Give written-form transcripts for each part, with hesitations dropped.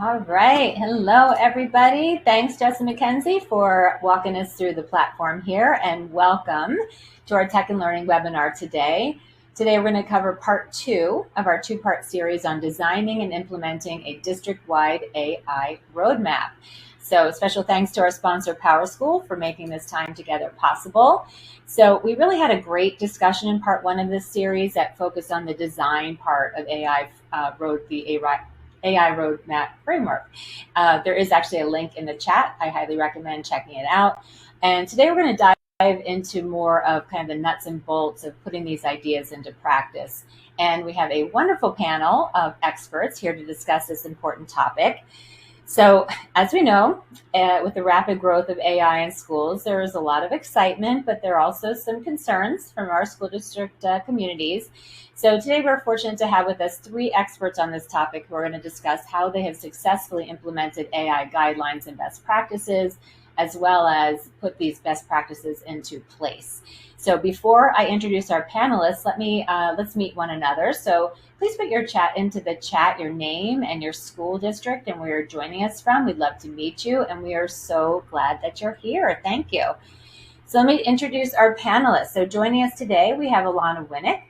All right. Hello, everybody. Thanks, Jessa McKenzie, for walking us through the platform here, and welcome to our Tech and Learning webinar today. Today, we're going to cover part 2 of our 2-part series on designing and implementing a district-wide AI roadmap. So special thanks to our sponsor, PowerSchool, for making this time together possible. So we really had a great discussion in part 1 of this series that focused on the design part of AI roadmap framework. There is actually a link in the chat. I highly recommend checking it out. And today we're going to dive into more of kind of the nuts and bolts of putting these ideas into practice. And we have a wonderful panel of experts here to discuss this important topic. So as we know, with the rapid growth of AI in schools, there is a lot of excitement, but there are also some concerns from our school district communities. So today we're fortunate to have with us 3 experts on this topic who are going to discuss how they have successfully implemented AI guidelines and best practices, as well as put these best practices into place. So before I introduce our panelists, let's meet one another. So please put your chat into the chat, your name and your school district and where you're joining us from. We'd love to meet you, and we are so glad that you're here. Thank you. So let me introduce our panelists. So joining us today, we have Alana Winnick.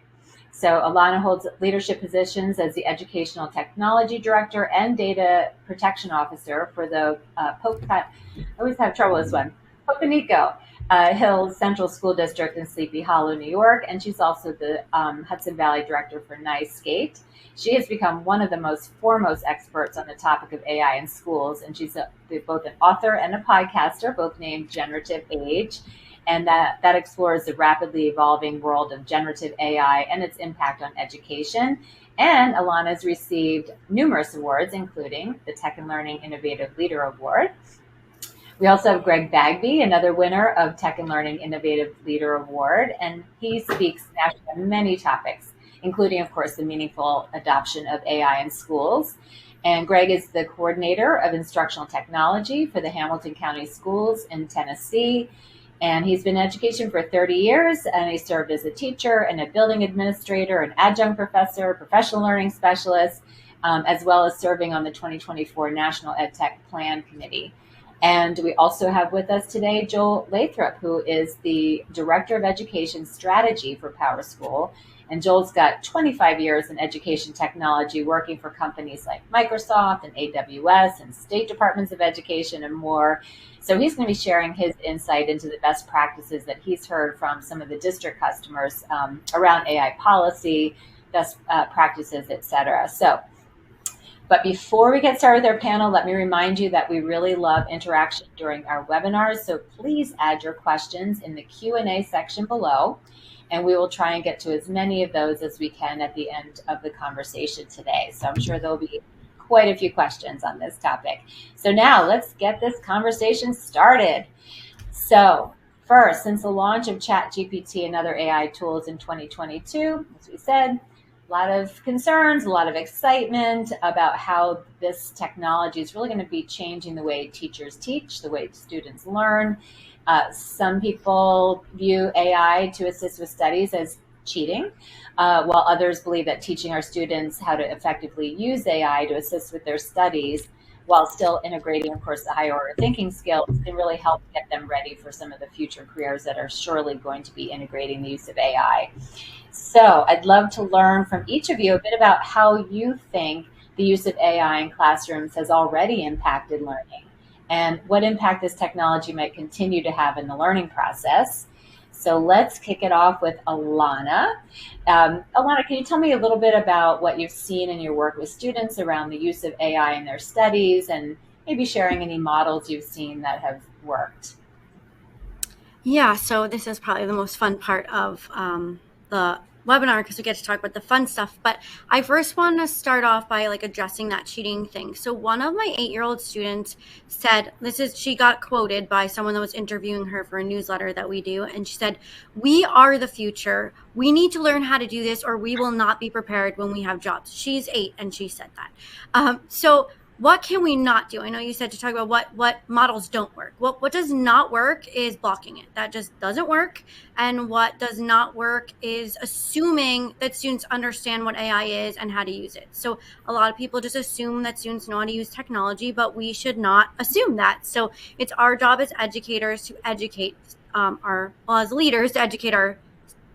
So Alana holds leadership positions as the Educational Technology Director and Data Protection Officer for the I always have trouble with this one, Pocanico Hills Central School District in Sleepy Hollow, New York, and she's also the Hudson Valley Director for NYSCATE. She has become one of the most foremost experts on the topic of AI in schools, and she's both an author and a podcaster, both named Generative Age, and that explores the rapidly evolving world of generative AI and its impact on education. And Alana's received numerous awards, including the Tech and Learning Innovative Leader Award. We also have Greg Bagby, another winner of Tech and Learning Innovative Leader Award, and he speaks nationally on many topics, including, of course, the meaningful adoption of AI in schools. And Greg is the coordinator of instructional technology for the Hamilton County Schools in Tennessee. And he's been in education for 30 years, and he served as a teacher and a building administrator, an adjunct professor, professional learning specialist, as well as serving on the 2024 National EdTech Plan Committee. And we also have with us today Joel Lathrop, who is the Director of Education Strategy for PowerSchool. And Joel's got 25 years in education technology, working for companies like Microsoft and AWS and state departments of education and more. So he's going to be sharing his insight into the best practices that he's heard from some of the district customers around AI policy, best practices, et cetera. But before we get started with our panel, let me remind you that we really love interaction during our webinars. So please add your questions in the Q&A section below, and we will try and get to as many of those as we can at the end of the conversation today. So I'm sure there'll be quite a few questions on this topic. So now let's get this conversation started. So first, since the launch of ChatGPT and other AI tools in 2022, as we said, a lot of concerns, a lot of excitement about how this technology is really going to be changing the way teachers teach, the way students learn. Some people view AI to assist with studies as cheating, while others believe that teaching our students how to effectively use AI to assist with their studies while still integrating, of course, the higher order thinking skills can really help get them ready for some of the future careers that are surely going to be integrating the use of AI. So I'd love to learn from each of you a bit about how you think the use of AI in classrooms has already impacted learning and what impact this technology might continue to have in the learning process. So let's kick it off with Alana. Alana, can you tell me a little bit about what you've seen in your work with students around the use of AI in their studies, and maybe sharing any models you've seen that have worked? Yeah, so this is probably the most fun part of the webinar because we get to talk about the fun stuff. But I first want to start off by addressing that cheating thing. So one of my 8-year-old students said, she got quoted by someone that was interviewing her for a newsletter that we do. And she said, "We are the future. We need to learn how to do this or we will not be prepared when we have jobs." She's 8 and she said that. So what can we not do? I know you said to talk about what models don't work. What does not work is blocking it. That just doesn't work. And what does not work is assuming that students understand what AI is and how to use it. So a lot of people just assume that students know how to use technology, but we should not assume that. So it's our job as educators to educate as leaders to educate our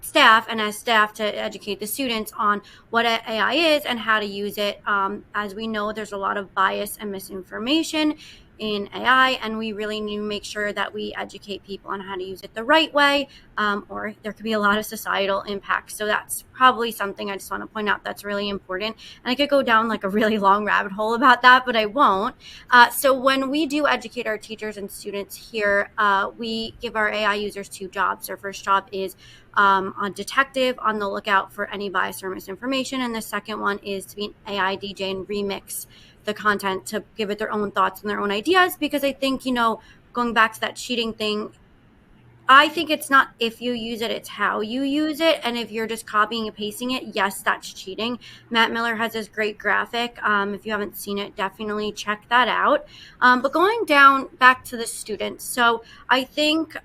staff, and as staff to educate the students on what AI is and how to use it. As we know, there's a lot of bias and misinformation in AI, and we really need to make sure that we educate people on how to use it the right way, or there could be a lot of societal impacts. So that's probably something I just want to point out that's really important. And I could go down like a really long rabbit hole about that, but I won't. So when we do educate our teachers and students here, we give our AI users two jobs. Their first job is a detective on the lookout for any bias or misinformation. And the second one is to be an AI DJ and remix the content to give it their own thoughts and their own ideas. Because I think, going back to that cheating thing, I think it's not if you use it, it's how you use it. And if you're just copying and pasting it, yes, that's cheating. Matt Miller has this great graphic. If you haven't seen it, definitely check that out. But going down back to the students. So I think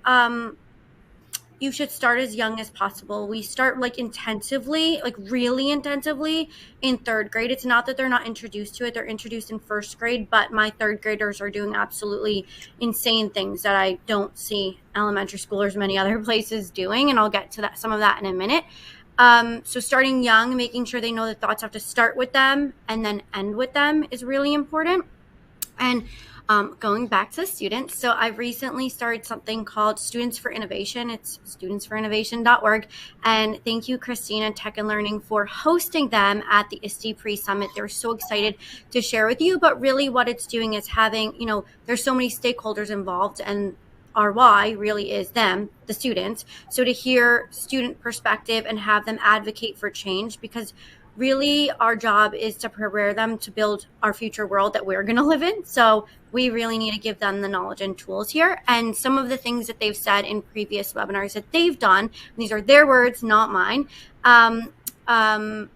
you should start as young as possible. We start really intensively in third grade. It's not that they're not introduced to it. They're introduced in first grade, but my third graders are doing absolutely insane things that I don't see elementary schoolers many other places doing. And I'll get to some of that in a minute. So starting young, making sure they know that thoughts have to start with them and then end with them is really important. And going back to students, so I've recently started something called Students for Innovation. It's studentsforinnovation.org. And thank you, Christina Tech and Learning, for hosting them at the ISTE Pre-Summit. They're so excited to share with you. But really what it's doing is having, there's so many stakeholders involved, and our why really is them, the students. So to hear student perspective and have them advocate for change, because really our job is to prepare them to build our future world that we're going to live in. So we really need to give them the knowledge and tools here. And some of the things that they've said in previous webinars that they've done, these are their words, not mine. The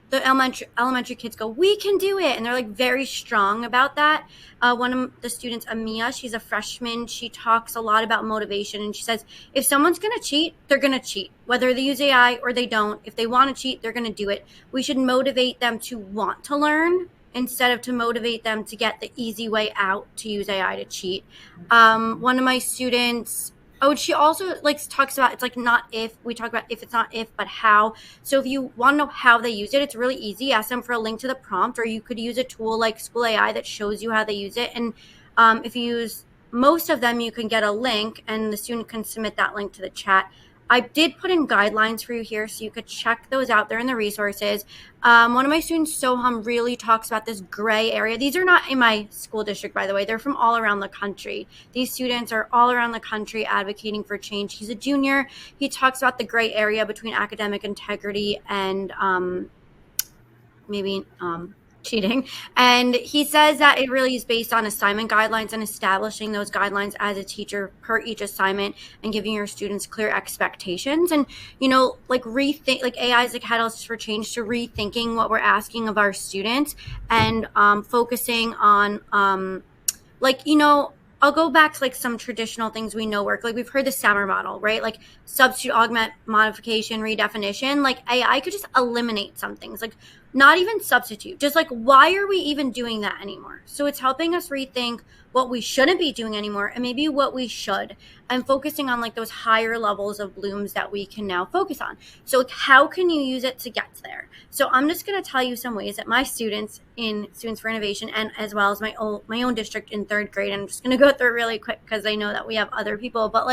elementary kids go, we can do it. And they're like very strong about that. One of the students, Amia, she's a freshman. She talks a lot about motivation. And she says, if someone's going to cheat, they're going to cheat, whether they use AI or they don't. If they want to cheat, they're going to do it. We should motivate them to want to learn instead of to motivate them to get the easy way out to use AI to cheat. One of my students, she also talks about, it's like not if, we talk about if, it's not if, but how. So if you want to know how they use it, it's really easy. Ask them for a link to the prompt, or you could use a tool like School AI that shows you how they use it. And if you use most of them, you can get a link and the student can submit that link to the chat. I did put in guidelines for you here, so you could check those out there in the resources. One of my students, Soham, really talks about this gray area. These are not in my school district, by the way. They're from all around the country. These students are all around the country advocating for change. He's a junior. He talks about the gray area between academic integrity and maybe cheating. And he says that it really is based on assignment guidelines and establishing those guidelines as a teacher per each assignment and giving your students clear expectations. And, rethink, AI is a catalyst for change, to rethinking what we're asking of our students and focusing on, I'll go back to some traditional things we know work. We've heard the SAMR model, right? Substitute, augment, modification, redefinition. AI could just eliminate some things, not even substitute. Just why are we even doing that anymore? So it's helping us rethink what we shouldn't be doing anymore and maybe what we should, and focusing on those higher levels of blooms that we can now focus on. So how can you use it to get there? So I'm just going to tell you some ways that my students in Students for Innovation, and as well as my own district in third grade, I'm just going to go through it really quick because I know that we have other people, but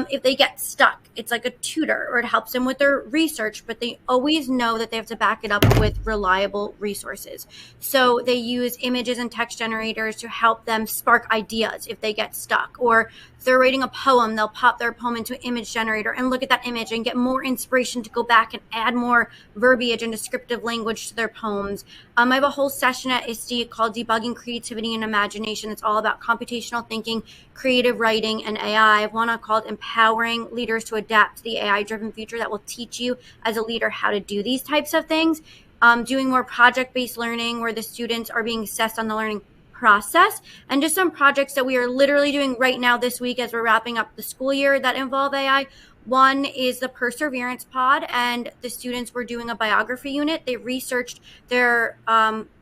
if they get stuck, it's like a tutor, or it helps them with their research, but they always know that they have to back it up with reliable resources. So they use images and text generators to help them spark ideas if they get stuck. Or if they're writing a poem, they'll pop their poem into an image generator and look at that image and get more inspiration to go back and add more verbiage and descriptive language to their poems. I have a whole session at ISTE called Debugging Creativity and Imagination. It's all about computational thinking, creative writing, and AI. I have one called Empowering Leaders to Adapt to the AI-Driven Future that will teach you as a leader how to do these types of things. Doing more project-based learning where the students are being assessed on the learning process, and just some projects that we are literally doing right now this week as we're wrapping up the school year that involve AI. One is the Perseverance Pod, and the students were doing a biography unit. They researched their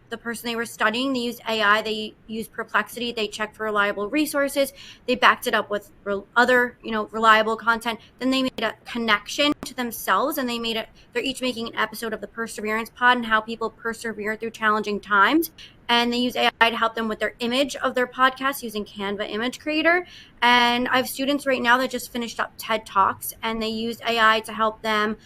the person they were studying. They used AI. They used Perplexity. They checked for reliable resources. They backed it up with other, reliable content. Then they made a connection to themselves, and they're each making an episode of the Perseverance Pod and how people persevere through challenging times. And they use AI to help them with their image of their podcast using Canva Image Creator. And I have students right now that just finished up TED Talks, and they used AI to help them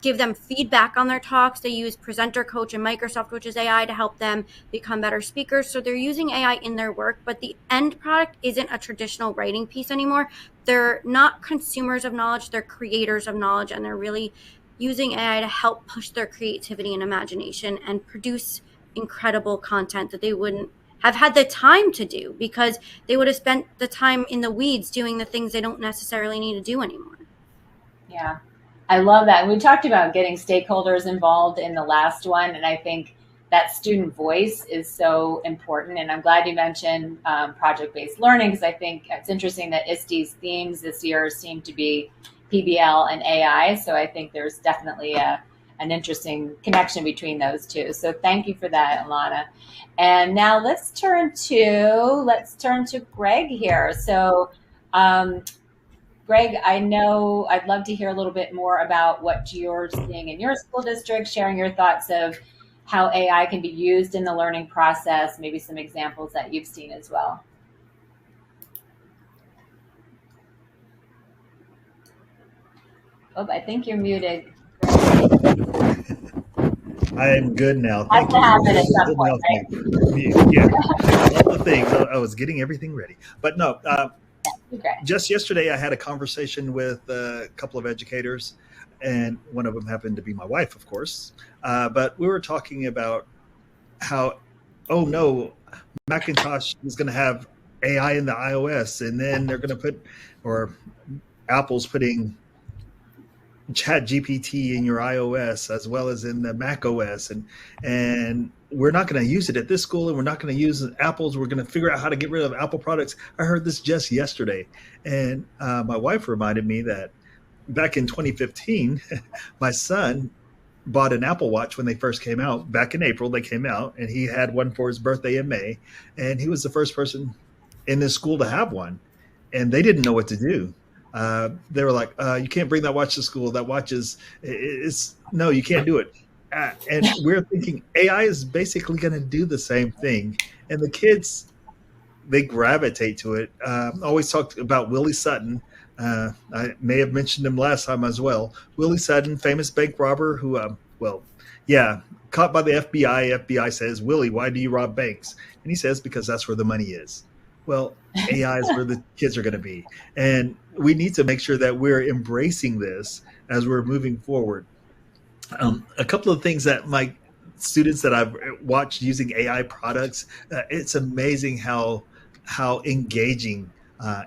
give them feedback on their talks. They use Presenter Coach and Microsoft, which is AI, to help them become better speakers. So they're using AI in their work, but the end product isn't a traditional writing piece anymore. They're not consumers of knowledge, they're creators of knowledge, and they're really using AI to help push their creativity and imagination and produce incredible content that they wouldn't have had the time to do because they would have spent the time in the weeds doing the things they don't necessarily need to do anymore. Yeah, I love that. And we talked about getting stakeholders involved in the last one. And I think that student voice is so important. And I'm glad you mentioned project-based learning, because I think it's interesting that ISTE's themes this year seem to be PBL and AI. So I think there's definitely an interesting connection between those two. So thank you for that, Alana. And now let's turn to Greg here. So Greg, I know I'd love to hear a little bit more about what you're seeing in your school district, sharing your thoughts of how AI can be used in the learning process, maybe some examples that you've seen as well. Oh, I think you're muted. I am good now. Thank you. At some point, right? Yeah, all the things. I was getting everything ready, but no. Okay. Just yesterday, I had a conversation with a couple of educators, and one of them happened to be my wife, of course. But we were talking about how, oh no, Macintosh is going to have AI in the iOS, and then they're going to or Apple's putting Chat GPT in your iOS as well as in the Mac OS, and we're not going to use it at this school, and we're not going to use Apple's. We're going to figure out how to get rid of Apple products. I heard this just yesterday, and my wife reminded me that back in 2015, my son bought an Apple Watch when they first came out. Back in April, they came out, and he had one for his birthday in May, and he was the first person in his school to have one, and they didn't know what to do. They were like, you can't bring that watch to school. That watch no, you can't do it. And we're thinking AI is basically going to do the same thing. And the kids, they gravitate to it. I always talked about Willie Sutton. I may have mentioned him last time as well. Willie Sutton, famous bank robber who, caught by the FBI. FBI says, Willie, why do you rob banks? And he says, because that's where the money is. Well, AI is where the kids are going to be. And we need to make sure that we're embracing this as we're moving forward. A couple of things that my students that I've watched using AI products, it's amazing how engaging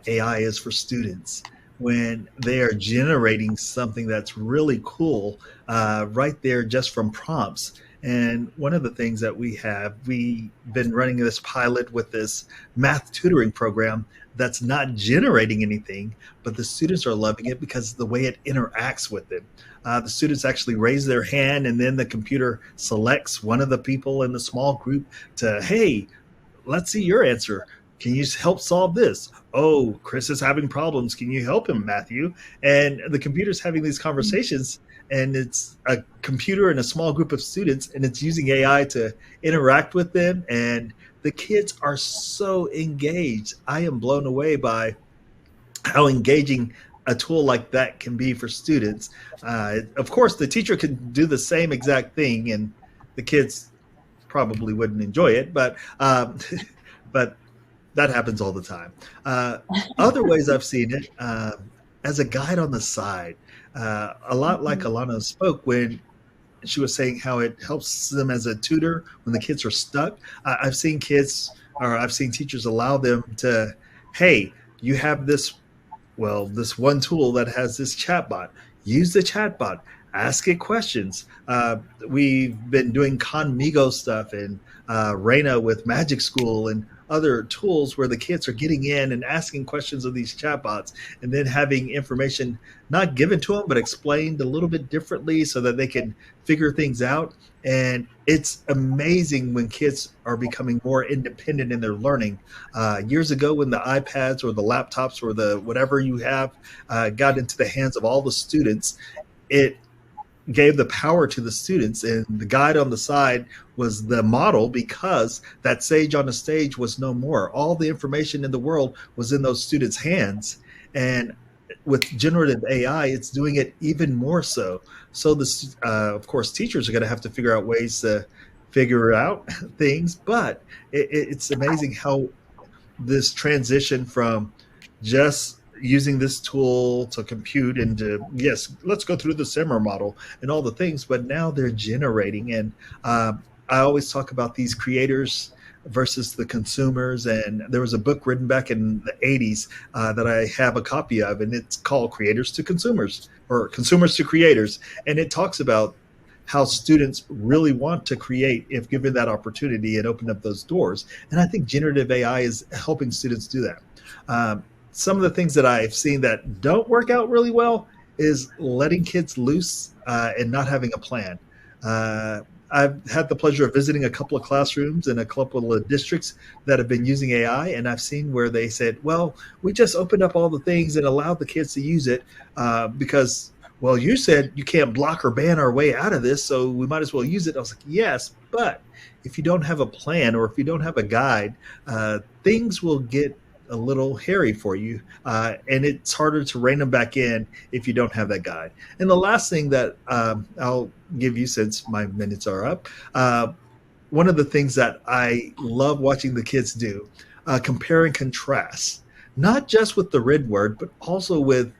AI is for students when they are generating something that's really cool right there just from prompts. And one of the things that we've been running this pilot with this math tutoring program that's not generating anything, but the students are loving it because of the way it interacts with them. The students actually raise their hand, and then the computer selects one of the people in the small group to, hey, let's see your answer. Can you help solve this? Oh, Chris is having problems. Can you help him, Matthew? And the computer's having these conversations, and it's a computer and a small group of students, and it's using AI to interact with them. And the kids are so engaged. I am blown away by how engaging a tool like that can be for students. Of course, the teacher can do the same exact thing, and the kids probably wouldn't enjoy it, but that happens all the time. Other ways I've seen it, as a guide on the side, a lot like Alana spoke when she was saying how it helps them as a tutor when the kids are stuck. I've seen teachers allow them to, hey, you have this one tool that has this chatbot. Use the chatbot. ask it questions. We've been doing Conmigo stuff and Reina with Magic School and other tools where the kids are getting in and asking questions of these chatbots and then having information not given to them but explained a little bit differently so that they can figure things out. And it's amazing when kids are becoming more independent in their learning. Years ago, when the iPads or the laptops or the whatever you have got into the hands of all the students, it gave the power to the students, and the guide on the side was the model because that sage on the stage was no more. All the information in the world was in those students' hands. And with generative AI, it's doing it even more so. So this, of course, teachers are going to have to figure out ways to figure out things, but it's amazing how this transition from just using this tool to compute and to, yes, let's go through the simmer model and all the things, but now they're generating. And I always talk about these creators versus the consumers. And there was a book written back in the 80s that I have a copy of, and it's called Creators to Consumers, or Consumers to Creators. And it talks about how students really want to create if given that opportunity and open up those doors. And I think generative AI is helping students do that. Some of the things that I've seen that don't work out really well is letting kids loose and not having a plan. I've had the pleasure of visiting a couple of classrooms in a couple of districts that have been using AI, and I've seen where they said, well, we just opened up all the things and allowed the kids to use it because, well, you said you can't block or ban our way out of this, so we might as well use it. I was like, yes, but if you don't have a plan or if you don't have a guide, things will get a little hairy for you, and it's harder to rein them back in if you don't have that guide. And the last thing that I'll give you, since my minutes are up, one of the things that I love watching the kids do, compare and contrast, not just with the written word, but also with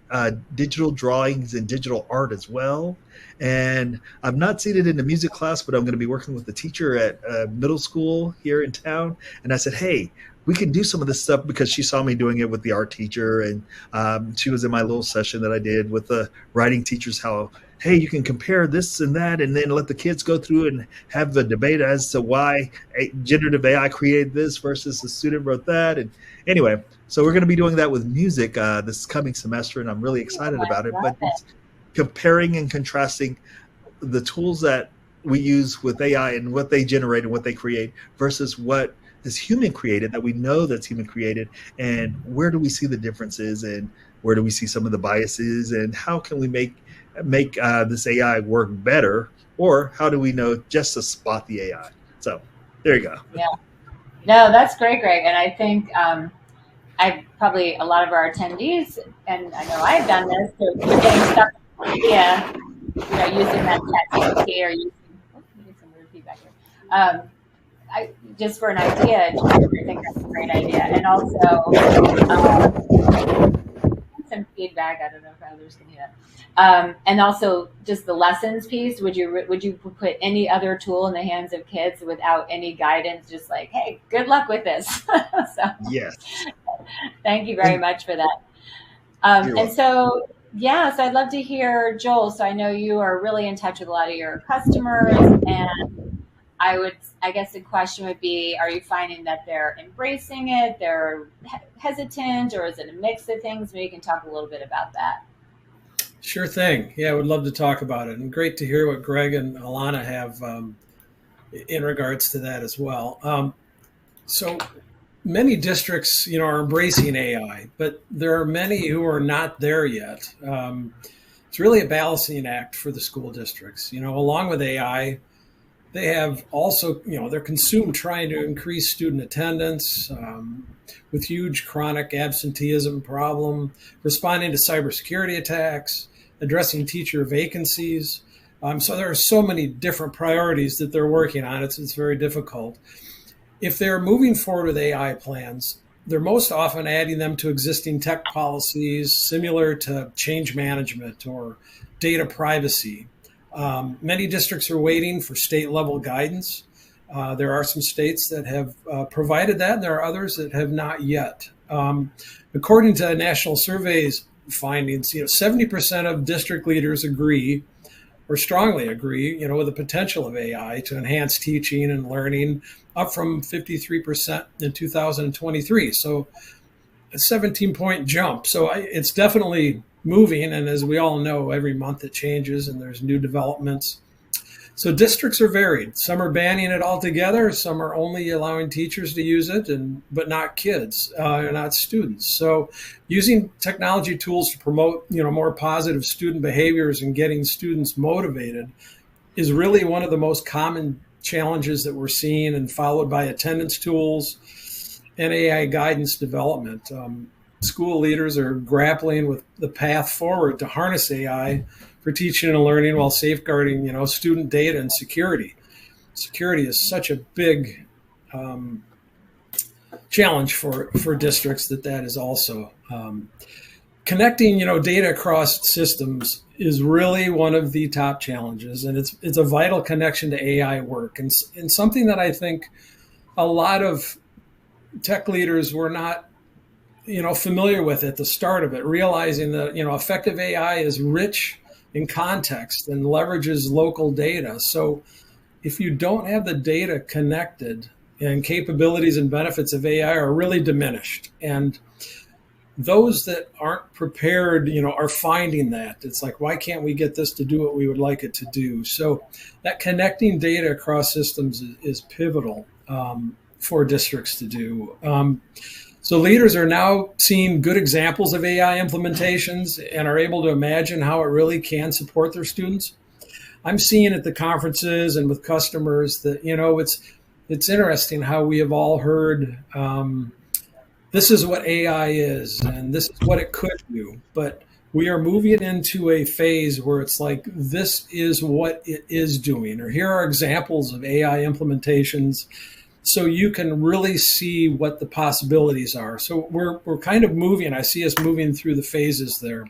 digital drawings and digital art as well. And I've not seen it in the music class, but I'm going to be working with the teacher at middle school here in town. And I said, hey, we can do some of this stuff, because she saw me doing it with the art teacher. And she was in my little session that I did with the writing teachers, how, hey, you can compare this and that, and then let the kids go through and have the debate as to why generative AI created this versus the student wrote that. And anyway, so we're going to be doing that with music this coming semester, and I'm really excited about it. But it's comparing and contrasting the tools that we use with AI and what they generate and what they create versus what is human created, that we know that's human created, and where do we see the differences, and where do we see some of the biases, and how can we make this AI work better, or how do we know just to spot the AI? So there you go. Yeah, no, that's great, Greg. And I think I probably, a lot of our attendees, and I know I've done this, so we're getting stuck. Yeah, using that ChatGPT or using some weird feedback here. Just for an idea, I think that's a great idea. And also, some feedback. I don't know if others can hear that. And also, just the lessons piece. Would you put any other tool in the hands of kids without any guidance? Just like, hey, good luck with this. So, yes. Thank you very much for that. And so, so I'd love to hear, Joel. So I know you are really in touch with a lot of your customers, and I guess the question would be, are you finding that they're embracing it, they're hesitant, or is it a mix of things? Maybe you can talk a little bit about that. Sure thing. Yeah, I would love to talk about it. And great to hear what Greg and Alana have in regards to that as well. So many districts, are embracing AI, but there are many who are not there yet. It's really a balancing act for the school districts. Along with AI, they have also, they're consumed trying to increase student attendance with huge chronic absenteeism problem, responding to cybersecurity attacks, addressing teacher vacancies. So there are so many different priorities that they're working on. It's very difficult. If they're moving forward with AI plans, they're most often adding them to existing tech policies similar to change management or data privacy. Many districts are waiting for state level guidance. There are some states that have provided that, and there are others that have not yet. According to national surveys findings, 70% of district leaders agree or strongly agree, with the potential of AI to enhance teaching and learning, up from 53% in 2023. So a 17-point jump. So it's definitely moving. And as we all know, every month it changes and there's new developments. So districts are varied. Some are banning it altogether. Some are only allowing teachers to use it, but not kids, not students. So using technology tools to promote, more positive student behaviors and getting students motivated is really one of the most common challenges that we're seeing, and followed by attendance tools and AI guidance development. School leaders are grappling with the path forward to harness AI for teaching and learning while safeguarding, student data and security. Security is such a big challenge for districts that is also. Connecting, data across systems is really one of the top challenges, and it's a vital connection to AI work, and something that I think a lot of tech leaders were not, familiar with at the start of it, realizing that, effective AI is rich in context and leverages local data. So if you don't have the data connected, and capabilities and benefits of AI are really diminished. And those that aren't prepared, are finding that. It's like, why can't we get this to do what we would like it to do? So that connecting data across systems is pivotal for districts to do. So leaders are now seeing good examples of AI implementations and are able to imagine how it really can support their students. I'm seeing at the conferences and with customers that, it's interesting how we have all heard, this is what AI is and this is what it could do. But we are moving into a phase where it's like, this is what it is doing, or here are examples of AI implementations. So you can really see what the possibilities are. So we're kind of moving. I see us moving through the phases there.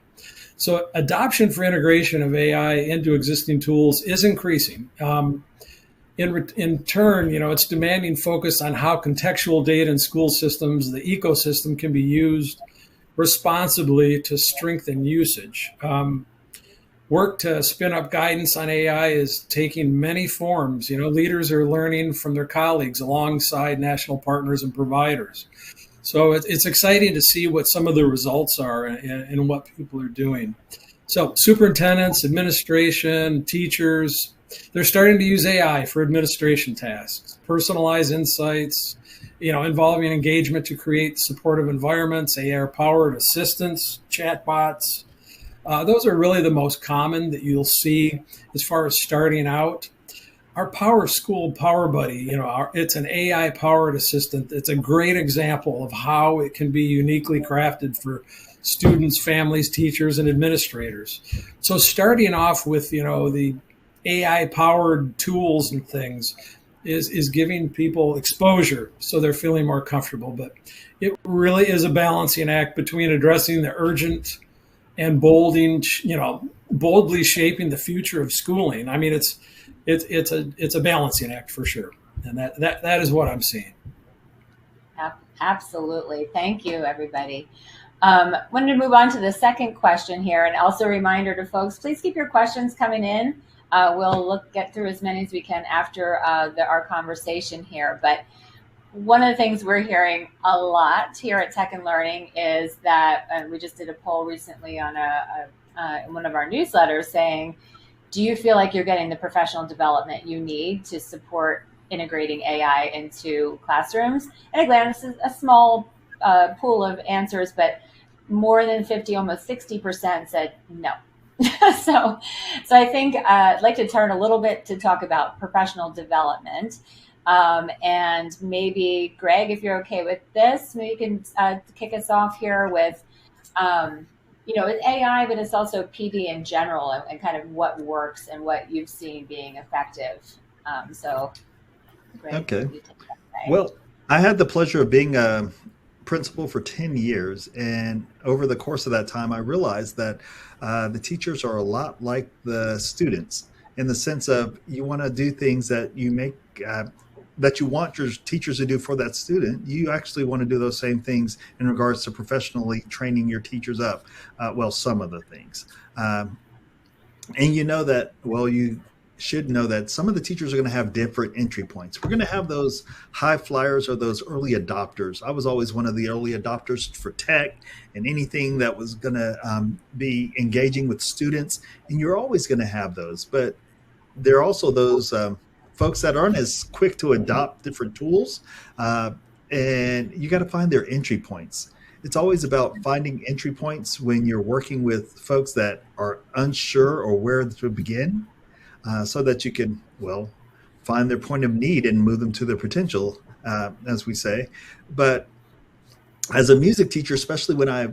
So adoption for integration of AI into existing tools is increasing. In turn, it's demanding focus on how contextual data in school systems, the ecosystem, can be used responsibly to strengthen usage. Work to spin up guidance on AI is taking many forms. Leaders are learning from their colleagues alongside national partners and providers. So it's exciting to see what some of the results are and what people are doing. So superintendents, administration, teachers, they're starting to use AI for administration tasks, personalized insights, involving engagement to create supportive environments, AI-powered assistants, chatbots. Those are really the most common that you'll see as far as starting out. Our PowerSchool Power Buddy, it's an AI-powered assistant. It's a great example of how it can be uniquely crafted for students, families, teachers, and administrators. So starting off with, the AI-powered tools and things is giving people exposure so they're feeling more comfortable. But it really is a balancing act between addressing the urgent and boldly shaping the future of schooling. I mean, it's a balancing act for sure, and that is what I'm seeing. Absolutely, thank you, everybody. Wanted to move on to the second question here, and also a reminder to folks: please keep your questions coming in. We'll get through as many as we can after our conversation here, but. One of the things we're hearing a lot here at Tech and Learning is that we just did a poll recently on one of our newsletters saying, do you feel like you're getting the professional development you need to support integrating AI into classrooms? And again, this is a small pool of answers, but more than 50, almost 60% said no. So I think I'd like to turn a little bit to talk about professional development. And maybe, Greg, if you're okay with this, maybe you can kick us off here with, with AI, but it's also PD in general and kind of what works and what you've seen being effective. So, Greg, okay. Well, I had the pleasure of being a principal for 10 years. And over the course of that time, I realized that the teachers are a lot like the students in the sense of you want to do things that you make that you want your teachers to do for that student. You actually want to do those same things in regards to professionally training your teachers up. Well, some of the things. And you know that, well, you should know that some of the teachers are going to have different entry points. We're going to have those high flyers or those early adopters. I was always one of the early adopters for tech and anything that was going to be engaging with students. And you're always going to have those. But there are also those folks that aren't as quick to adopt different tools. Uh, and you got to find their entry points. It's always about finding entry points when you're working with folks that are unsure or where to begin, so that you can, well, find their point of need and move them to their potential, as we say. But as a music teacher, especially when I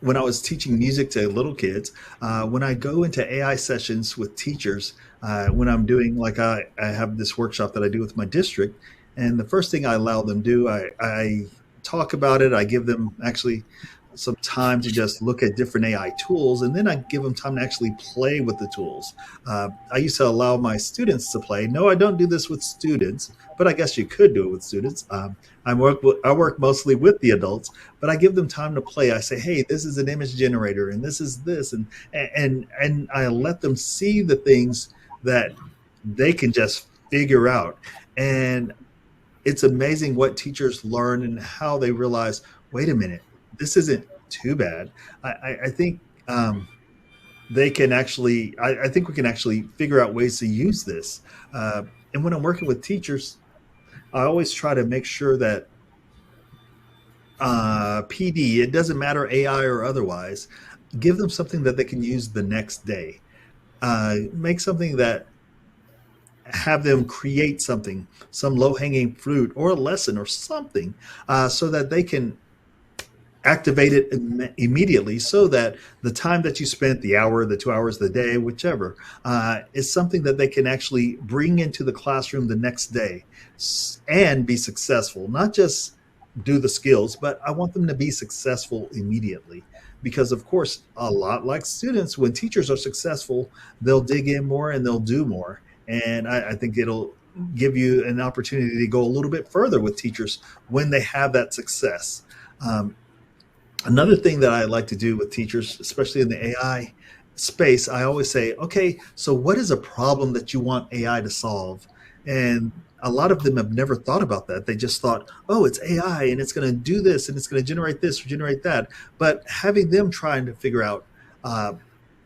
was teaching music to little kids, when I go into AI sessions with teachers, when I'm doing, like, I have this workshop that I do with my district, and the first thing I allow them do, I talk about it. I give them actually some time to just look at different AI tools, and then I give them time to actually play with the tools. I used to allow my students to play. No, I don't do this with students, but I guess you could do it with students. I work mostly with the adults, but I give them time to play. I say, hey, this is an image generator, and this is this, and I let them see the things that they can just figure out. And it's amazing what teachers learn and how they realize, wait a minute, this isn't too bad. I think they can actually, I think we can actually figure out ways to use this. And when I'm working with teachers, I always try to make sure that PD, it doesn't matter AI or otherwise, give them something that they can use the next day. Make something that, have them create something, some low hanging fruit or a lesson or something, so that they can activate it immediately, so that the time that you spent, the hour, the 2 hours, the day, whichever, is something that they can actually bring into the classroom the next day and be successful. Not just do the skills, but I want them to be successful immediately. Because, of course, a lot like students, when teachers are successful, they'll dig in more and they'll do more. And I think it'll give you an opportunity to go a little bit further with teachers when they have that success. Um, Another thing that I like to do with teachers, especially in the AI space, I always say, okay, so what is a problem that you want AI to solve? And a lot of them have never thought about that. They just thought, oh, it's AI and it's going to do this and it's going to generate this or generate that. But having them trying to figure out uh,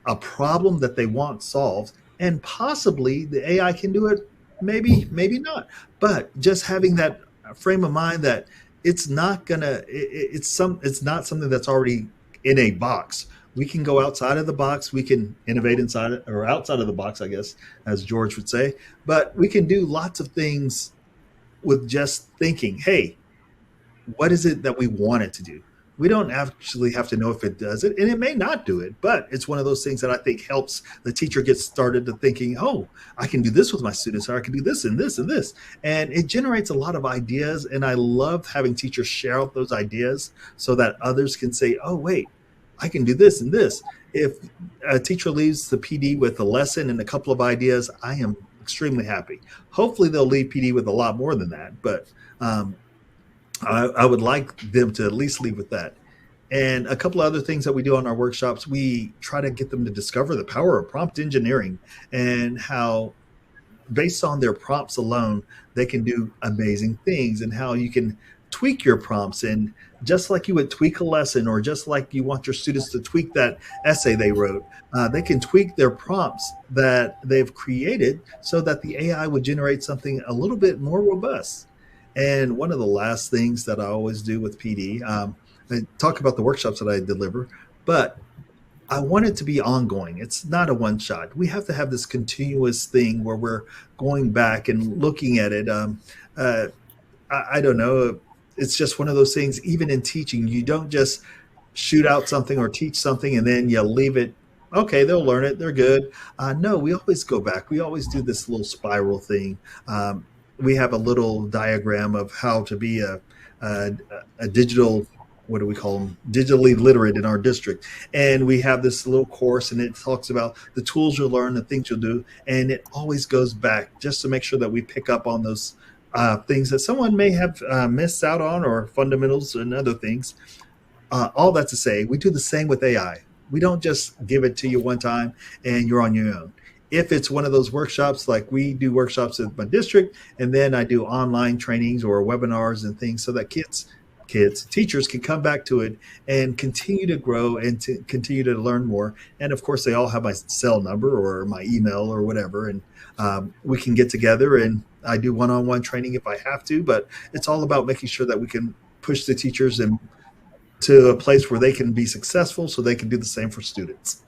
a problem that they want solved, and possibly the AI can do it, maybe, maybe not. But just having that frame of mind that it's not gonna, it's not something that's already in a box. We can go outside of the box. We can innovate inside it, or outside of the box, I guess, as George would say. But we can do lots of things with just thinking, hey, what is it that we want it to do? We don't actually have to know if it does it, and it may not do it, but it's one of those things that I think helps the teacher get started to thinking, oh, I can do this with my students, or I can do this and this and this. And it generates a lot of ideas, and I love having teachers share out those ideas so that others can say, oh, wait, I can do this and this. If a teacher leaves the PD with a lesson and a couple of ideas, I am extremely happy. Hopefully they'll leave PD with a lot more than that, but I would like them to at least leave with that. And a couple of other things that we do on our workshops, we try to get them to discover the power of prompt engineering, and how, based on their prompts alone, they can do amazing things, and how you can tweak your prompts. And just like you would tweak a lesson, or just like you want your students to tweak that essay they wrote, they can tweak their prompts that they've created so that the AI would generate something a little bit more robust. And one of the last things that I always do with PD, I talk about the workshops that I deliver, but I want it to be ongoing. It's not a one shot. We have to have this continuous thing where we're going back and looking at it. Uh, I don't know. It's just one of those things, even in teaching, you don't just shoot out something or teach something and then you leave it. Okay, they'll learn it. They're good. No, we always go back. We always do this little spiral thing. We have a little diagram of how to be a, a digital, what do we call them, digitally literate in our district. And we have this little course, and it talks about the tools you'll learn, the things you'll do. And it always goes back just to make sure that we pick up on those things that someone may have missed out on, or fundamentals and other things. All that to say, we do the same with AI. We don't just give it to you one time and you're on your own. If it's one of those workshops, like we do workshops at my district, and then I do online trainings or webinars and things so that teachers can come back to it and continue to grow and to continue to learn more. And of course, they all have my cell number or my email or whatever, and we can get together and I do one-on-one training if I have to. But it's all about making sure that we can push the teachers and to a place where they can be successful, so they can do the same for students.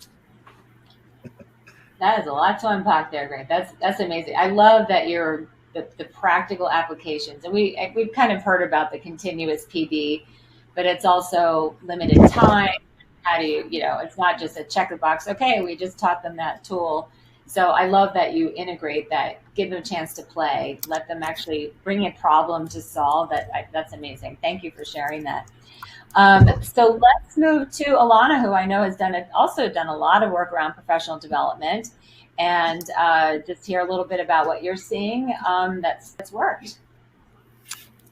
That is a lot to unpack there, Greg. That's amazing. I love that you're the practical applications, and we've kind of heard about the continuous PD, but it's also limited time. How do you it's not just a check the box. Okay, we just taught them that tool. So I love that you integrate that, give them a chance to play, let them actually bring a problem to solve. That's amazing. Thank you for sharing that. So let's move to Alana, who I know has also done a lot of work around professional development, and just hear a little bit about what you're seeing that's worked.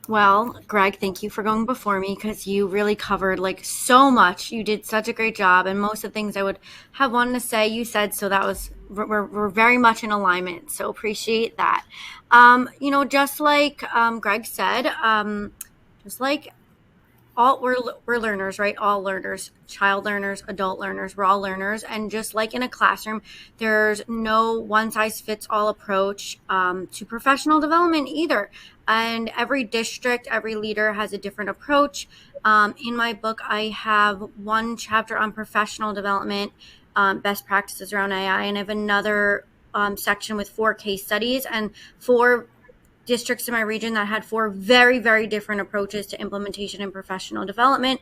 Well, Greg, thank you for going before me, because you really covered like so much. You did such a great job, and most of the things I would have wanted to say, you said. So that was we're very much in alignment. So appreciate that. Just like Greg said, just like we're learners, right? All learners, child learners, adult learners, we're all learners. And just like in a classroom, there's no one size fits all approach to professional development either. And every district, every leader has a different approach. In my book, I have one chapter on professional development, best practices around AI, and I have another section with 4 case studies and 4 districts in my region that had 4 very, very different approaches to implementation and professional development.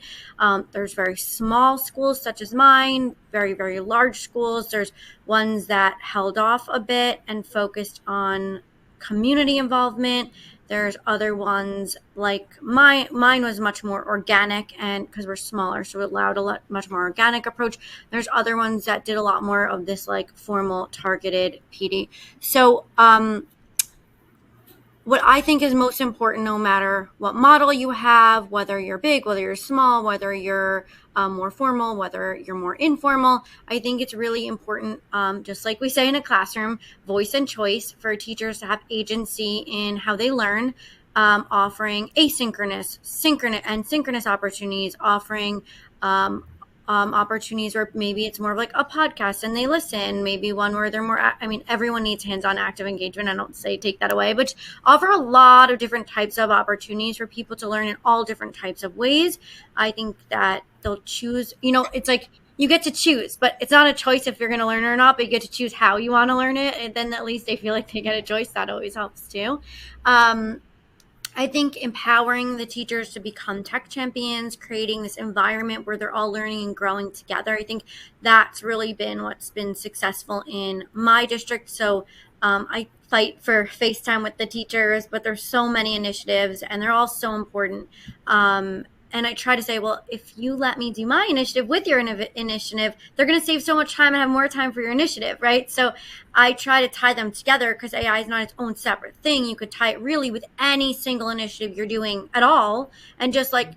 There's very small schools such as mine, very, very large schools. There's ones that held off a bit and focused on community involvement. There's other ones like mine was much more organic, and because we're smaller, so it allowed much more organic approach. There's other ones that did a lot more of this like formal targeted PD. So what I think is most important, no matter what model you have, whether you're big, whether you're small, whether you're more formal, whether you're more informal, I think it's really important, just like we say in a classroom, voice and choice for teachers to have agency in how they learn, offering asynchronous, synchronous, and synchronous opportunities, offering opportunities where maybe it's more of like a podcast and they listen, maybe one where they're more, everyone needs hands-on active engagement. I don't say take that away, but offer a lot of different types of opportunities for people to learn in all different types of ways. I think that they'll choose, it's like you get to choose, but it's not a choice if you're going to learn it or not, but you get to choose how you want to learn it. And then at least they feel like they get a choice. That always helps too. I think empowering the teachers to become tech champions, creating this environment where they're all learning and growing together. I think that's really been what's been successful in my district. So I fight for FaceTime with the teachers, but there's so many initiatives and they're all so important. And I try to say, well, if you let me do my initiative with your initiative, they're going to save so much time and have more time for your initiative, right? So I try to tie them together because AI is not its own separate thing. You could tie it really with any single initiative you're doing at all. And just like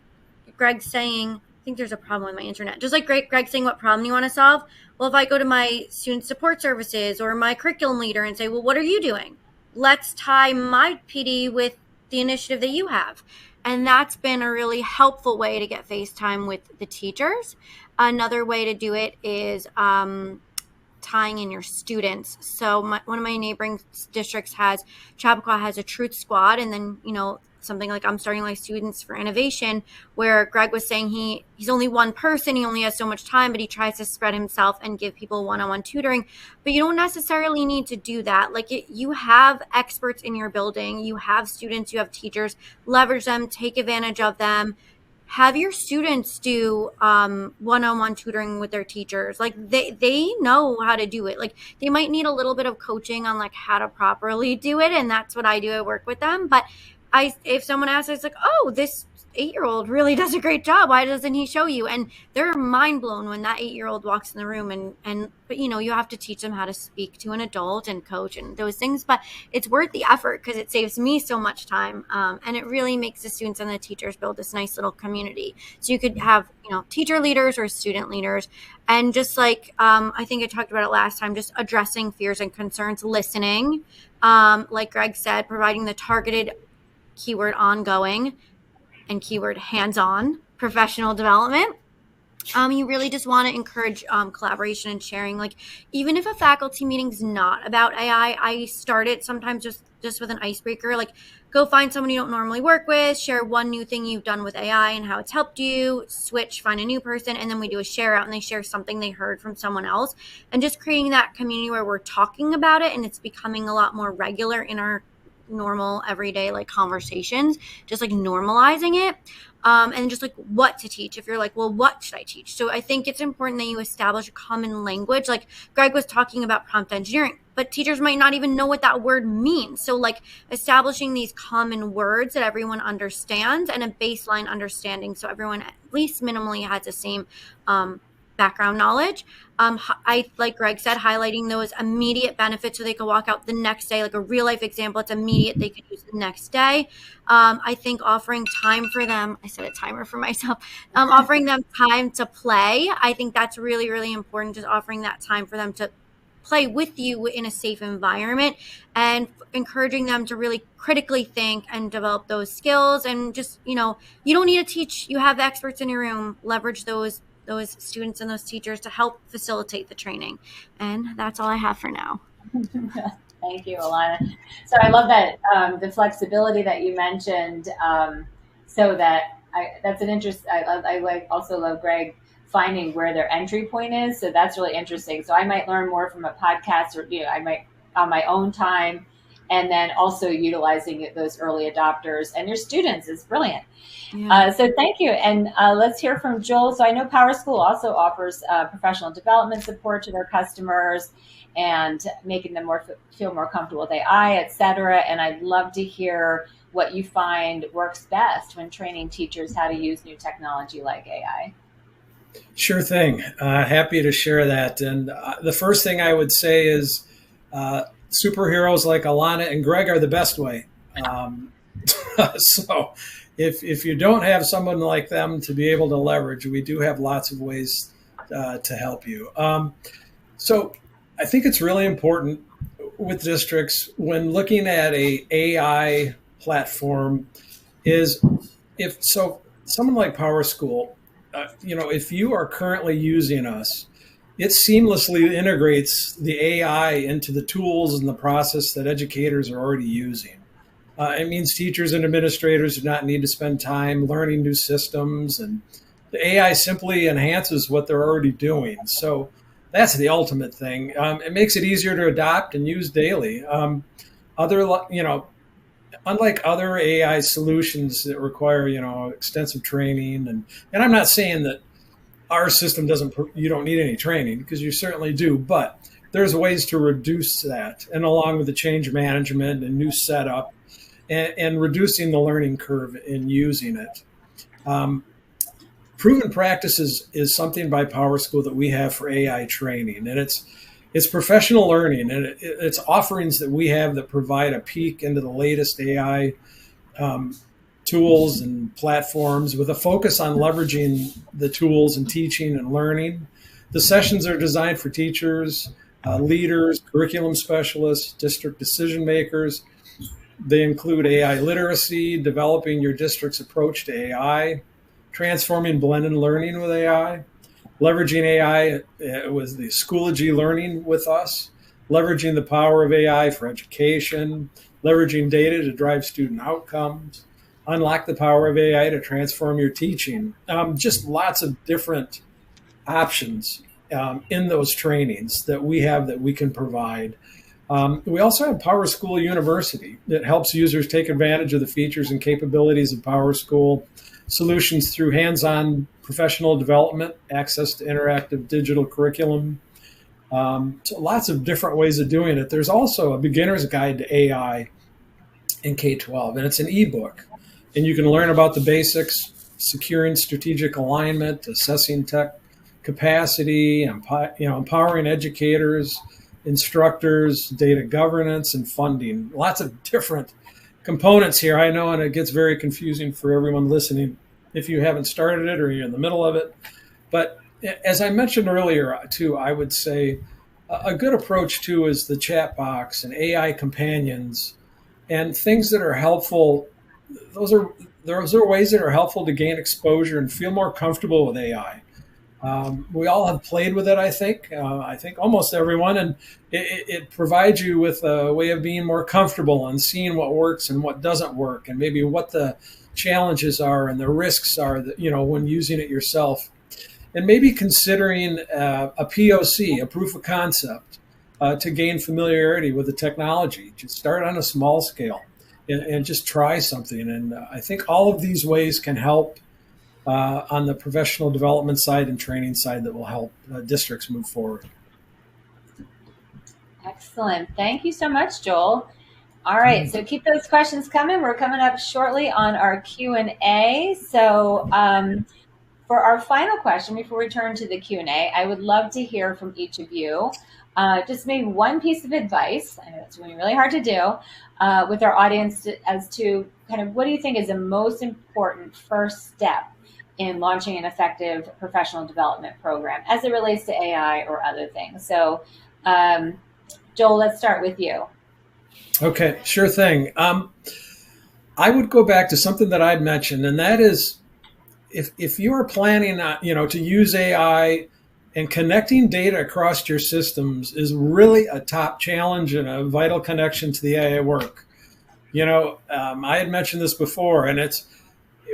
Greg's saying, I think there's a problem with my internet. Just like Greg saying what problem you want to solve. Well, if I go to my student support services or my curriculum leader and say, well, what are you doing? Let's tie my PD with the initiative that you have. And that's been a really helpful way to get FaceTime with the teachers. Another way to do it is tying in your students. So one of my neighboring districts Chappaqua has a truth squad. And then, something like I'm starting my students for innovation, where Greg was saying he's only one person, he only has so much time, but he tries to spread himself and give people one-on-one tutoring. But you don't necessarily need to do that. You have experts in your building, you have students, you have teachers, leverage them, take advantage of them. Have your students do one-on-one tutoring with their teachers. They know how to do it. They might need a little bit of coaching on how to properly do it. And that's what I do. I work with them, but if someone asks, it's like, oh, this 8-year-old really does a great job. Why doesn't he show you? And they're mind blown when that 8-year-old walks in the room. But you have to teach them how to speak to an adult and coach and those things. But it's worth the effort because it saves me so much time. And it really makes the students and the teachers build this nice little community. So you could have, teacher leaders or student leaders. And just like, I think I talked about it last time, just addressing fears and concerns, listening, like Greg said, providing the targeted keyword ongoing and keyword hands-on professional development. You really just want to encourage collaboration and sharing. Like, even if a faculty meeting's not about AI, I start it sometimes just with an icebreaker. Like, go find someone you don't normally work with, share one new thing you've done with AI and how it's helped you, switch, find a new person, and then we do a share out and they share something they heard from someone else. And just creating that community where we're talking about it and it's becoming a lot more regular in our normal everyday like conversations, just like normalizing it, and just like what to teach. If you're like, well, what should I teach? So I think it's important that you establish a common language. Like Greg was talking about prompt engineering, but teachers might not even know what that word means. So like establishing these common words that everyone understands and a baseline understanding, so everyone at least minimally has the same background knowledge. I, like Greg said, highlighting those immediate benefits so they can walk out the next day, like a real life example. It's immediate. They could use the next day. I think offering time for them, I set a timer for myself, offering them time to play. I think that's really, really important. Just offering that time for them to play with you in a safe environment and encouraging them to really critically think and develop those skills. And just, you don't need to teach. You have the experts in your room. Leverage those students and those teachers to help facilitate the training. And that's all I have for now. Thank you, Alana. So I love that the flexibility that you mentioned. So that's an interest. I also love Greg finding where their entry point is. So that's really interesting. So I might learn more from a podcast, or I might on my own time, and then also utilizing those early adopters and your students is brilliant. Yeah. So thank you. And let's hear from Joel. So I know PowerSchool also offers professional development support to their customers and making them feel more comfortable with AI, et cetera. And I'd love to hear what you find works best when training teachers how to use new technology like AI. Sure thing. Happy to share that. And the first thing I would say is superheroes like Alana and Greg are the best way. So if you don't have someone like them to be able to leverage, we do have lots of ways to help you. So I think it's really important with districts when looking at a AI platform is if someone like PowerSchool, if you are currently using us, it seamlessly integrates the AI into the tools and the process that educators are already using. It means teachers and administrators do not need to spend time learning new systems, and the AI simply enhances what they're already doing. So that's the ultimate thing. It makes it easier to adopt and use daily. Unlike other AI solutions that require, extensive training, and I'm not saying that our system you don't need any training, because you certainly do, but there's ways to reduce that, and along with the change management and new setup and reducing the learning curve in using it. Proven practice is something by PowerSchool that we have for AI training, and it's professional learning, and it's offerings that we have that provide a peek into the latest AI tools and platforms with a focus on leveraging the tools and teaching and learning. The sessions are designed for teachers, leaders, curriculum specialists, district decision makers. They include AI literacy, developing your district's approach to AI, transforming blended learning with AI, leveraging AI with the Schoology learning with us, leveraging the power of AI for education, leveraging data to drive student outcomes, unlock the power of AI to transform your teaching. Just lots of different options in those trainings that we have that we can provide. We also have PowerSchool University that helps users take advantage of the features and capabilities of PowerSchool solutions through hands-on professional development, access to interactive digital curriculum. So lots of different ways of doing it. There's also a beginner's guide to AI in K-12, and it's an ebook. And you can learn about the basics, securing strategic alignment, assessing tech capacity, empowering educators, instructors, data governance, and funding. Lots of different components here, I know, and it gets very confusing for everyone listening if you haven't started it or you're in the middle of it. But as I mentioned earlier, too, I would say a good approach, too, is the chat box and AI companions and things that are helpful. Those are ways that are helpful to gain exposure and feel more comfortable with AI. We all have played with it, I think. I think almost everyone, and it provides you with a way of being more comfortable and seeing what works and what doesn't work, and maybe what the challenges are and the risks are that, when using it yourself, and maybe considering a POC, a proof of concept, to gain familiarity with the technology. Just start on a small scale and just try something. And I think all of these ways can help on the professional development side and training side that will help districts move forward. Excellent. Thank you so much, Joel. All right, so keep those questions coming. We're coming up shortly on our Q&A. So for our final question, before we turn to the Q&A, I would love to hear from each of you. Just maybe one piece of advice. I know it's going to be really hard to do with our audience as to kind of what do you think is the most important first step in launching an effective professional development program as it relates to AI or other things. So Joel, let's start with you. Okay, sure thing. I would go back to something that I'd mentioned, and that is if you are planning to use AI, and connecting data across your systems is really a top challenge and a vital connection to the AI work. I had mentioned this before, and it's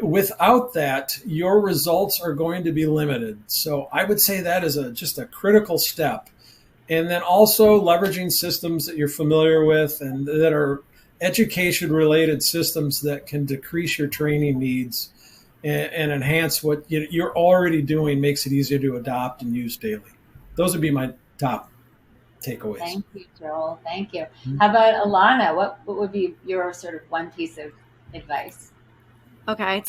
without that, your results are going to be limited. So I would say that is just a critical step. And then also leveraging systems that you're familiar with and that are education-related systems that can decrease your training needs and enhance what you're already doing, makes it easier to adopt and use daily. Those would be my top takeaways. Thank you, Joel. Thank you. How about Alana? What would be your sort of one piece of advice? Okay,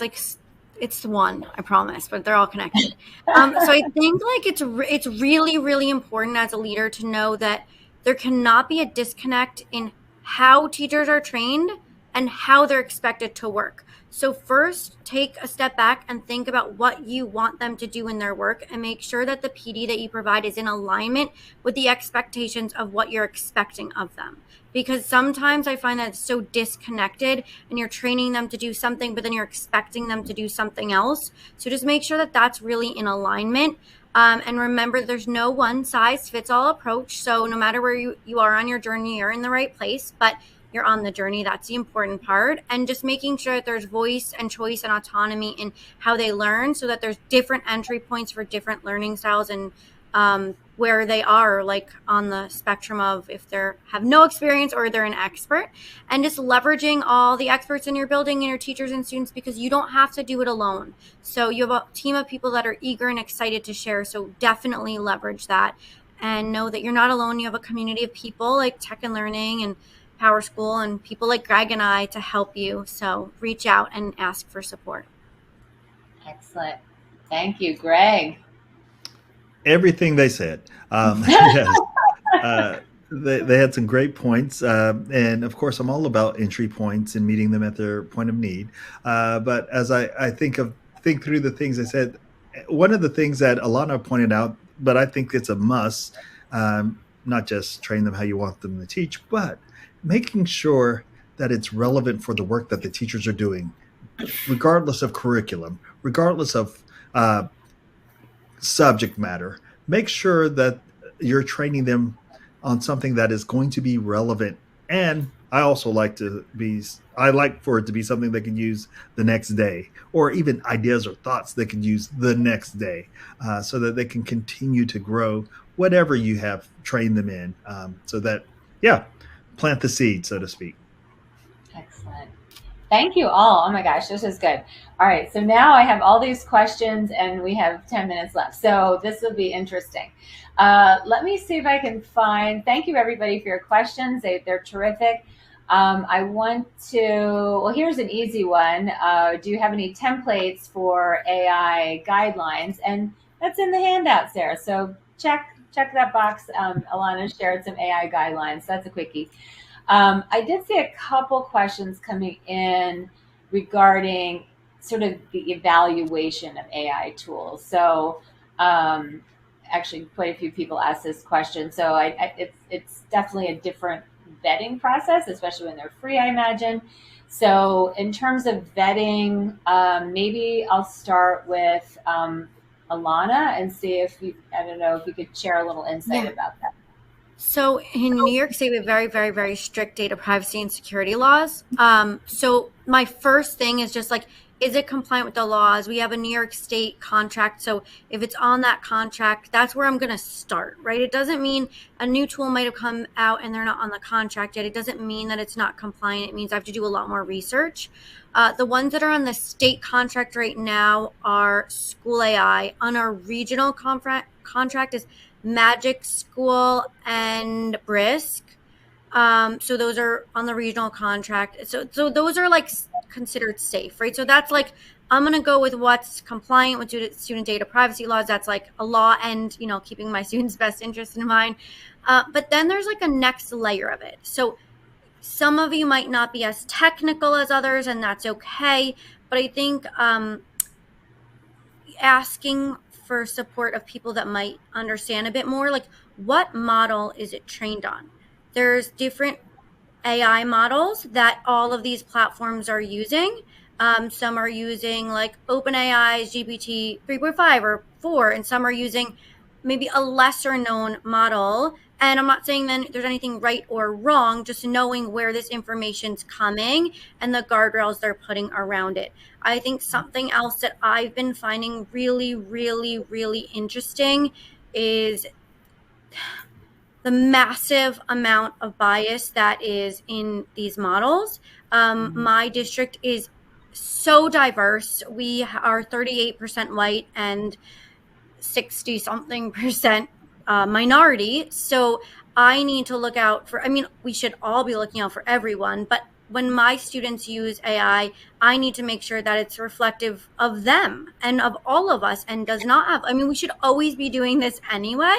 it's one, I promise, but they're all connected. So I think it's really, really important as a leader to know that there cannot be a disconnect in how teachers are trained and how they're expected to work. So first, take a step back and think about what you want them to do in their work and make sure that the PD that you provide is in alignment with the expectations of what you're expecting of them. Because sometimes I find that it's so disconnected and you're training them to do something, but then you're expecting them to do something else. So just make sure that that's really in alignment. And remember, there's no one size fits all approach. So no matter where you are on your journey, you're in the right place, but you're on the journey. That's the important part. And just making sure that there's voice and choice and autonomy in how they learn, so that there's different entry points for different learning styles and where they are, like on the spectrum of if they have no experience or they're an expert, and just leveraging all the experts in your building and your teachers and students, because you don't have to do it alone. So you have a team of people that are eager and excited to share. So definitely leverage that and know that you're not alone. You have a community of people like Tech and Learning and PowerSchool and people like Greg and I to help you. So reach out and ask for support. Excellent. Thank you, Greg. Everything they said. Yes. They had some great points. And of course, I'm all about entry points and meeting them at their point of need. But as I think through the things they said, one of the things that Alana pointed out, but I think it's a must, not just train them how you want them to teach, but making sure that it's relevant for the work that the teachers are doing, regardless of curriculum, regardless of subject matter. Make sure that you're training them on something that is going to be relevant. And I also like for it to be something they can use the next day, or even ideas or thoughts they can use the next day, so that they can continue to grow whatever you have trained them in, so that, plant the seed, so to speak. Excellent. Thank you all. Oh my gosh, this is good. All right, so now I have all these questions and we have 10 minutes left. So this will be interesting. Let me see if I can find, thank you everybody for your questions. They're terrific. I want to, well, here's an easy one. Do you have any templates for AI guidelines? And that's in the handout, Sarah. So check that box. Alana shared some AI guidelines. That's a quickie. I did see a couple questions coming in regarding sort of the evaluation of AI tools. So actually, quite a few people asked this question. So it's definitely a different vetting process, especially when they're free, I imagine. So in terms of vetting, maybe I'll start with Alana and see if you, I don't know, if you could share a little insight about that. So in New York State, we have very, very, very strict data privacy and security laws. So my first thing is just like, is it compliant with the laws? We have a New York State contract. So if it's on that contract, that's where I'm going to start, right? It doesn't mean a new tool might have come out and they're not on the contract yet. It doesn't mean that it's not compliant. It means I have to do a lot more research. The ones that are on the state contract right now are School AI. On our regional contract is Magic School and Brisk. So those are on the regional contract. So those are like considered safe, right? So that's like, I'm going to go with what's compliant with student data privacy laws. That's like a law and, you know, keeping my students' best interest in mind. But then there's like a next layer of it. So some of you might not be as technical as others, and that's okay. But I think asking for support of people that might understand a bit more, like what model is it trained on? There's different AI models that all of these platforms are using. Some are using like OpenAI's GPT 3.5 or 4, and some are using maybe a lesser known model. And I'm not saying then there's anything right or wrong, just knowing where this information's coming and the guardrails they're putting around it. I think something else that I've been finding really, really, really interesting is the massive amount of bias that is in these models. My district is so diverse. We are 38% white and 60 something percent minority. So I need to look out for, I mean, we should all be looking out for everyone, but when my students use AI, I need to make sure that it's reflective of them and of all of us and does not have, I mean, we should always be doing this anyway,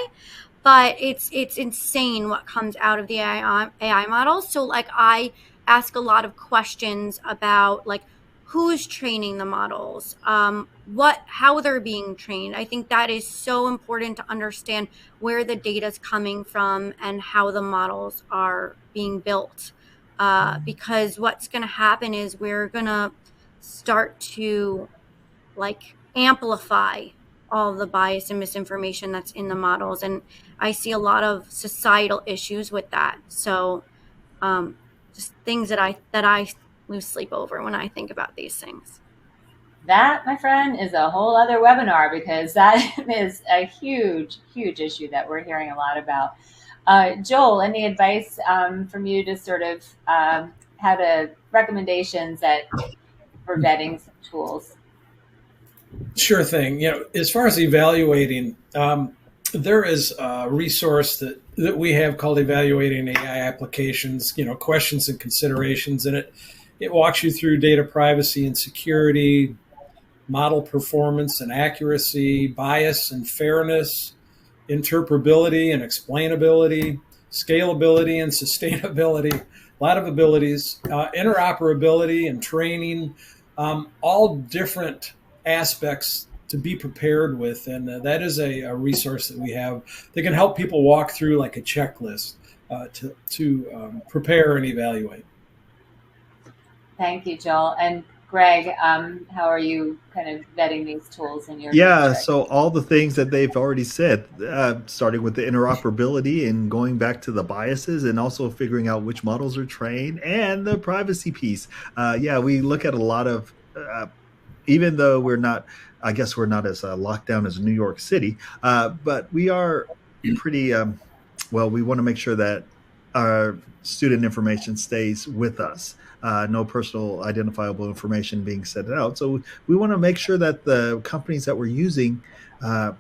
but it's insane what comes out of the AI models. So like I ask a lot of questions about like who's training the models, how they're being trained. I think that is so important to understand where the data is coming from and how the models are being built. Because what's going to happen is we're going to start to like amplify all the bias and misinformation that's in the models. And I see a lot of societal issues with that. So just things that I lose sleep over when I think about these things. That, my friend, is a whole other webinar because that is a huge, huge issue that we're hearing a lot about. Joel, any advice from you to sort of how to recommendations for vetting some tools? Sure thing. You know, as far as evaluating, there is a resource that we have called Evaluating AI Applications, you know, questions and considerations, and it walks you through data privacy and security, model performance and accuracy, bias and fairness, interpretability and explainability, scalability and sustainability, a lot of abilities, interoperability and training, all different aspects to be prepared with. And that is a resource that we have that can help people walk through like a checklist to prepare and evaluate. Thank you, Joel. And Greg, how are you kind of vetting these tools in your district? So all the things that they've already said, starting with the interoperability and going back to the biases and also figuring out which models are trained and the privacy piece. We look at a lot of, even though we're not as locked down as New York City, but we are pretty, we want to make sure that our student information stays with us. No personal identifiable information being sent out. So we want to make sure that the companies that we're using are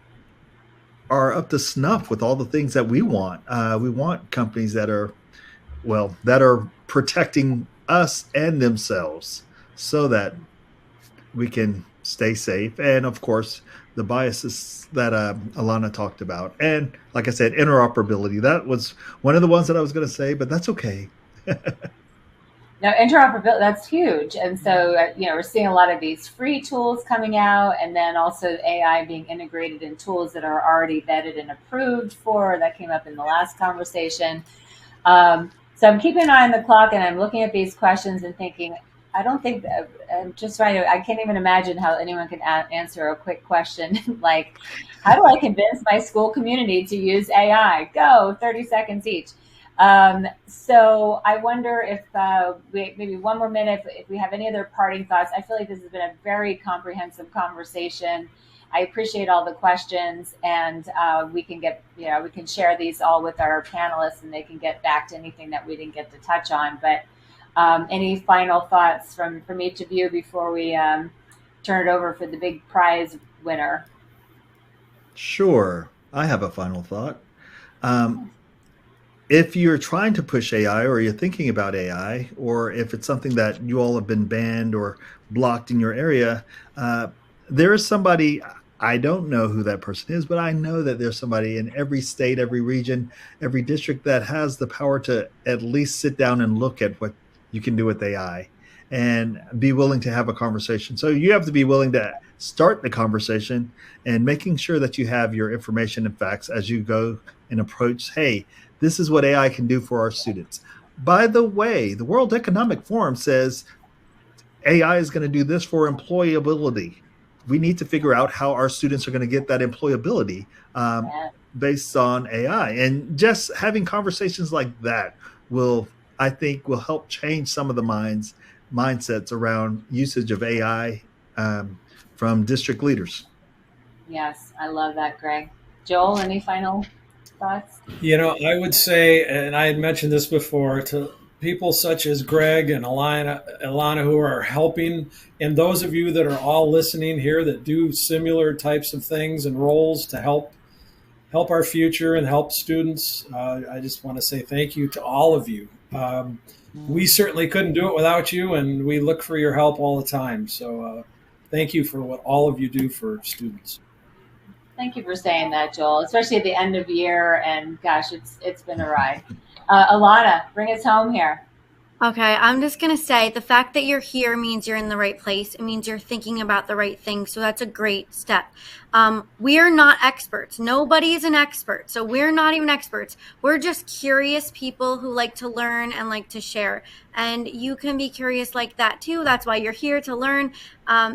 up to snuff with all the things that we want. We want companies that are that are protecting us and themselves so that we can stay safe. And of course, the biases that Alana talked about. And like I said, interoperability. That was one of the ones that I was going to say, but that's okay. Now, interoperability, that's huge. And so, we're seeing a lot of these free tools coming out, and then also AI being integrated in tools that are already vetted and approved for. That came up in the last conversation. So I'm keeping an eye on the clock, and I'm looking at these questions and thinking, I don't think that, I'm just right. I can't even imagine how anyone can answer a quick question like, how do I convince my school community to use AI? Go, 30 seconds each. So I wonder if maybe one more minute, if we have any other parting thoughts. I feel like this has been a very comprehensive conversation. I appreciate all the questions, and we can we can share these all with our panelists, and they can get back to anything that we didn't get to touch on. But any final thoughts from each of you before we turn it over for the big prize winner? Sure. I have a final thought. If you're trying to push AI, or you're thinking about AI, or if it's something that you all have been banned or blocked in your area, there is somebody, I don't know who that person is, but I know that there's somebody in every state, every region, every district that has the power to at least sit down and look at what you can do with AI and be willing to have a conversation. So you have to be willing to start the conversation and making sure that you have your information and facts as you go and approach, hey, this is what AI can do for our students. By the way, the World Economic Forum says AI is going to do this for employability. We need to figure out how our students are going to get that employability based on AI. And just having conversations like that I think, will help change some of the mindsets around usage of AI from district leaders. Yes, I love that, Greg. Joel, any final thoughts? I would say, and I had mentioned this before, to people such as Greg and Alana who are helping, and those of you that are all listening here that do similar types of things and roles to help our future and help students. I just want to say thank you to all of you. We certainly couldn't do it without you, and we look for your help all the time. So thank you for what all of you do for students. Thank you for saying that, Joel, especially at the end of year. And gosh, it's been a ride. Alana, bring us home here. Okay, I'm just going to say the fact that you're here means you're in the right place. It means you're thinking about the right thing. So that's a great step. We are not experts. Nobody is an expert. So we're not even experts. We're just curious people who like to learn and like to share. And you can be curious like that too. That's why you're here, to learn.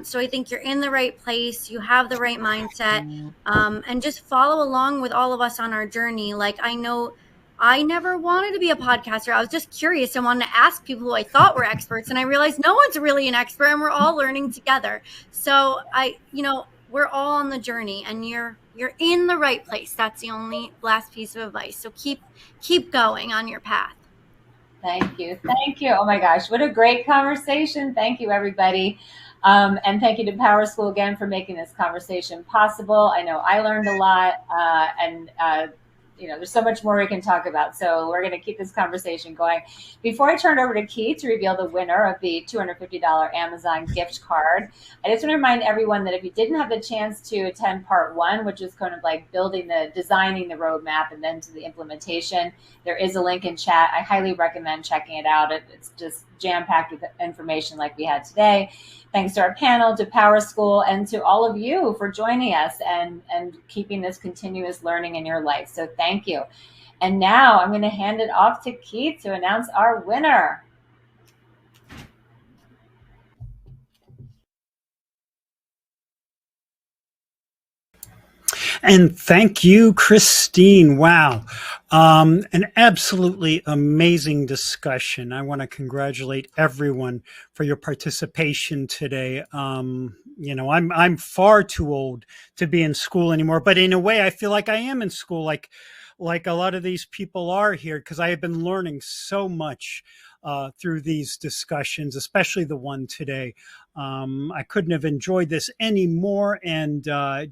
So I think you're in the right place. You have the right mindset. And just follow along with all of us on our journey. Like, I know I never wanted to be a podcaster. I was just curious. I wanted to ask people who I thought were experts, and I realized no one's really an expert, and we're all learning together. So we're all on the journey, and you're in the right place. That's the only last piece of advice. So keep going on your path. Thank you. Oh my gosh, what a great conversation. Thank you, everybody. And thank you to PowerSchool again for making this conversation possible. I know I learned a lot, and there's so much more we can talk about. So we're going to keep this conversation going. Before I turn it over to Keith to reveal the winner of the $250 Amazon gift card, I just want to remind everyone that if you didn't have the chance to attend part one, which is kind of like designing the roadmap and then to the implementation, there is a link in chat. I highly recommend checking it out. It's just jam-packed with information like we had today. Thanks to our panel, to PowerSchool, and to all of you for joining us and keeping this continuous learning in your life. So thank you. And now I'm going to hand it off to Keith to announce our winner. And thank you, Christine. Wow. An absolutely amazing discussion. I want to congratulate everyone for your participation today. I'm far too old to be in school anymore, but in a way I feel like I am in school, like a lot of these people are here, because I have been learning so much through these discussions, especially the one today. I couldn't have enjoyed this any more, and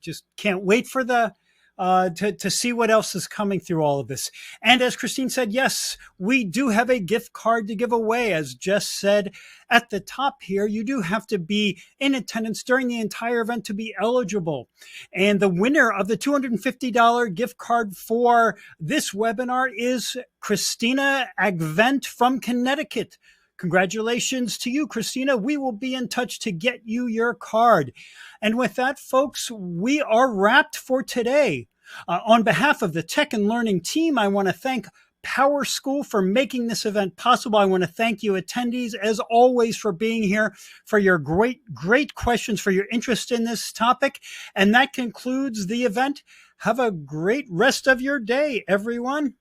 just can't wait for the to see what else is coming through all of this. And as Christine said, yes, we do have a gift card to give away. As Jess said at the top here, you do have to be in attendance during the entire event to be eligible. And the winner of the $250 gift card for this webinar is Christina Agvent from Connecticut. Congratulations to you, Christina. We will be in touch to get you your card. And with that, folks, we are wrapped for today. On behalf of the Tech and Learning team, I want to thank PowerSchool for making this event possible. I want to thank you, attendees, as always, for being here, for your great questions, for your interest in this topic. And that concludes the event. Have a great rest of your day, everyone.